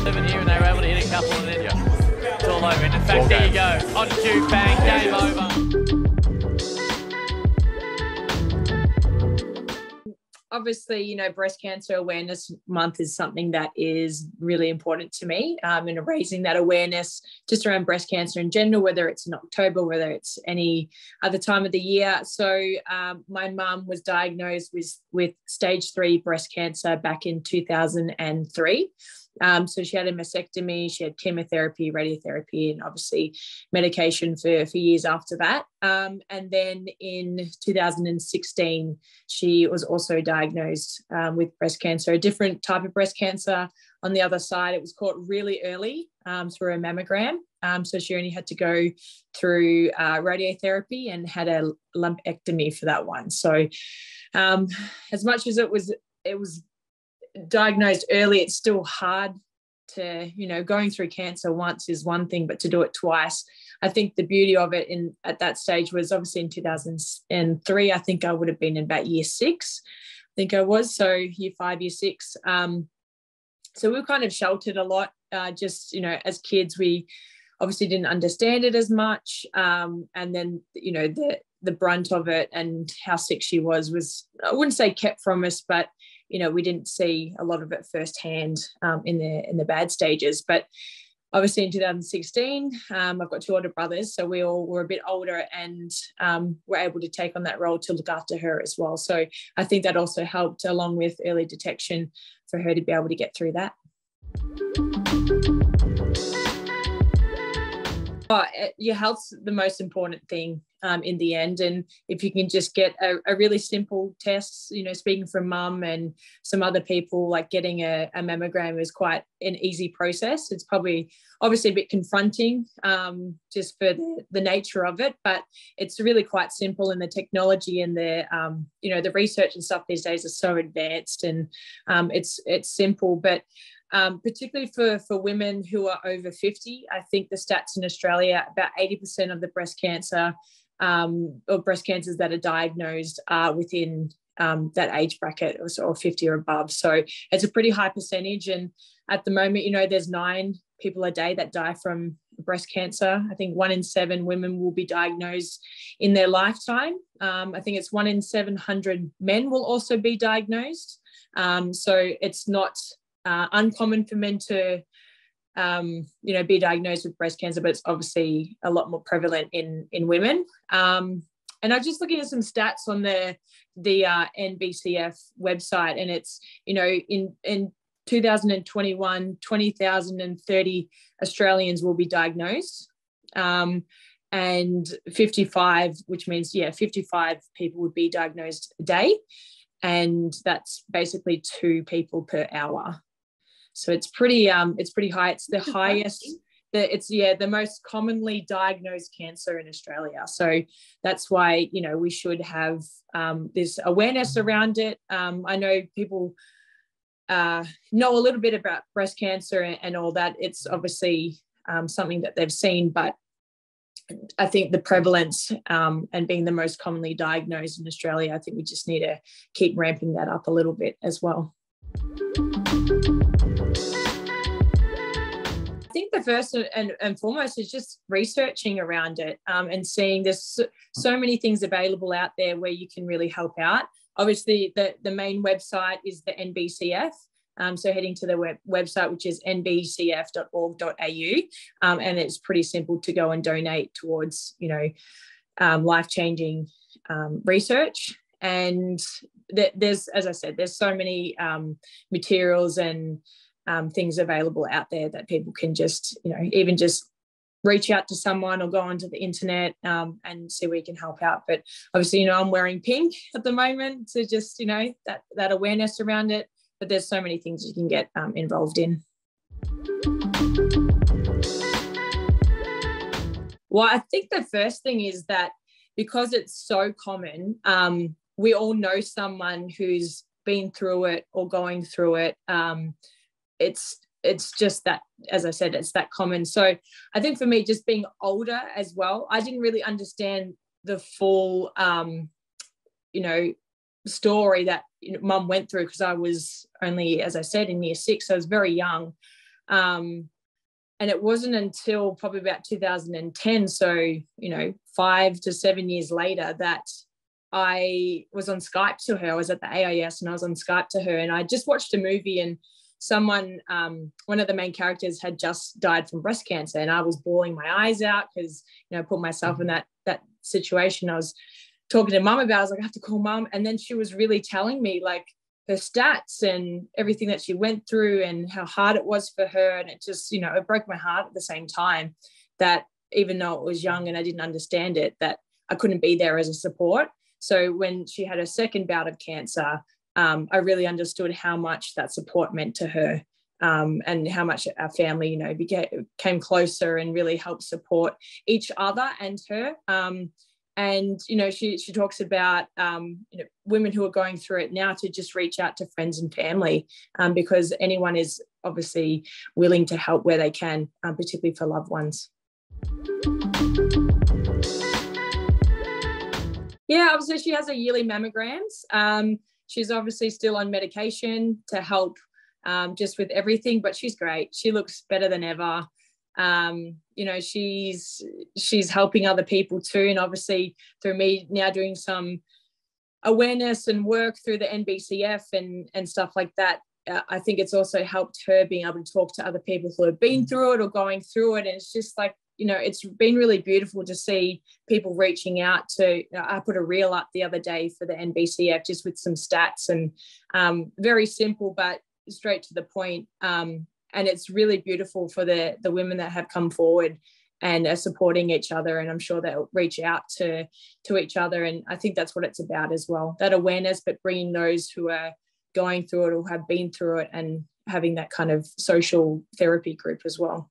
Living here and they were able to hit a couple and then it's all over. And in fact, there you go. On cue, bang, game over. Obviously, you know, Breast Cancer Awareness Month is something that is really important to me, and raising that awareness just around breast cancer in general, whether it's in October, whether it's any other time of the year. So my mum was diagnosed with stage 3 breast cancer back in 2003. So she had a mastectomy, she had chemotherapy, radiotherapy, and obviously medication for years after that. And then in 2016, she was also diagnosed with breast cancer, a different type of breast cancer. On the other side, it was caught really early through a mammogram. So she only had to go through radiotherapy and had a lumpectomy for that one. So as much as it was diagnosed early, it's still hard to, you know, going through cancer once is one thing, but to do it twice. I think the beauty of it at that stage was obviously in 2003, I think I would have been in about year 6. I think I was, so year 5, year 6. So we were kind of sheltered a lot. Just, you know, as kids, we obviously didn't understand it as much. And then, you know, the brunt of it and how sick she was, I wouldn't say kept from us, but you know, we didn't see a lot of it firsthand in the bad stages. But obviously in 2016, I've got 2 older brothers, so we all were a bit older and were able to take on that role to look after her as well. So I think that also helped, along with early detection, for her to be able to get through that. Your health's the most important thing in the end, and if you can just get a really simple test, you know, speaking from mum and some other people, like getting a mammogram is quite an easy process. It's probably obviously a bit confronting just for the nature of it, but it's really quite simple, and the technology and the you know, the research and stuff these days are so advanced, and it's simple. But particularly for women who are over 50, I think the stats in Australia, about 80% of the breast cancer or breast cancers that are diagnosed are within that age bracket, or 50 or above. So it's a pretty high percentage. And at the moment, you know, there's 9 people a day that die from breast cancer. I think 1 in 7 women will be diagnosed in their lifetime. I think it's 1 in 700 men will also be diagnosed. So it's not uncommon for men to, you know, be diagnosed with breast cancer, but it's obviously a lot more prevalent in women. And I'm just looking at some stats on the NBCF website, and it's, you know, in 2021, 20,030 Australians will be diagnosed, and 55, which means, 55 people would be diagnosed a day, and that's basically 2 people per hour. So it's pretty high. It's the highest. It's the most commonly diagnosed cancer in Australia. So that's why, you know, we should have this awareness around it. I know people know a little bit about breast cancer and all that. It's obviously something that they've seen, but I think the prevalence and being the most commonly diagnosed in Australia, I think we just need to keep ramping that up a little bit as well. I think the first and foremost is just researching around it and seeing there's so many things available out there where you can really help out. Obviously, the main website is the NBCF. So heading to the website, which is nbcf.org.au, and it's pretty simple to go and donate towards, you know, life-changing research. And there's, as I said, there's so many materials and things available out there that people can just, you know, even just reach out to someone or go onto the internet and see where you can help out. But obviously, you know, I'm wearing pink at the moment, so just, you know, that awareness around it. But there's so many things you can get involved in. Well, I think the first thing is that because it's so common, we all know someone who's been through it or going through it. It's just that, as I said, it's that common. So I think for me, just being older as well, I didn't really understand the full, story that mum went through, because I was only, as I said, in year 6, so I was very young. And it wasn't until probably about 2010, so, 5 to 7 years later, that I was on Skype to her. I was at the AIS and I was on Skype to her, and I just watched a movie, and someone, one of the main characters had just died from breast cancer, and I was bawling my eyes out because, I put myself in that situation. I was talking to mum about it. I was like, I have to call mum. And then she was really telling me like her stats and everything that she went through and how hard it was for her. And it just, it broke my heart at the same time, that even though it was young and I didn't understand it, that I couldn't be there as a support. So when she had her second bout of cancer, I really understood how much that support meant to her, and how much our family, became closer and really helped support each other and her. And, she talks about, women who are going through it now to just reach out to friends and family, because anyone is obviously willing to help where they can, particularly for loved ones. Yeah, obviously she has her yearly mammograms. She's obviously still on medication to help just with everything, but she's great. She looks better than ever. She's helping other people too, and obviously through me now doing some awareness and work through the NBCF and stuff like that, I think it's also helped her being able to talk to other people who have been through it or going through it. And it's just like, it's been really beautiful to see people reaching out to, I put a reel up the other day for the NBCF just with some stats, and very simple but straight to the point. And it's really beautiful for the women that have come forward and are supporting each other. And I'm sure they'll reach out to each other. And I think that's what it's about as well, that awareness, but bringing those who are going through it or have been through it and having that kind of social therapy group as well.